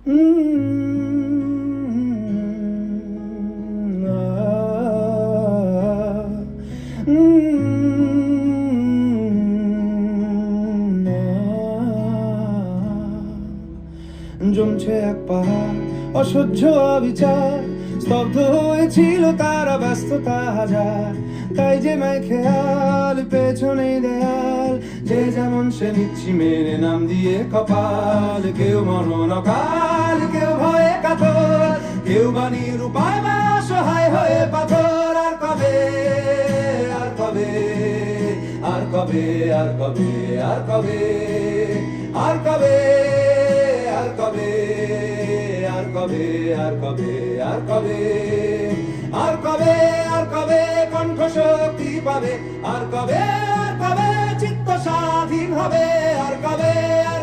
জমছে এক পাহাড় অসহ্য অবিচার, স্তব্ধ হয়েছিল তারা ব্যস্ততা হাজার। তাই যে মাই খেয়াল পেছনে দেয়াল, যে যেমন সে নিচ্ছি মেনে নাম দিয়ে কপাল। কেউ মরণ অকাল, কেউ ভয়ে কাতর, কেউ বা নিরুপায় বা অসহায় হয়ে পাথর। আর কবে, আর কবে, আর কবে, আর কবে, আর কবে, আর কবে, আর কবে, আর কবে, আর কবে, আর কবে, আর কবে, আর কবে কণ্ঠ শক্তি পাবে, আর কবে, আর কবে চিত্ত স্বাধীন হবে, আর কবে, আর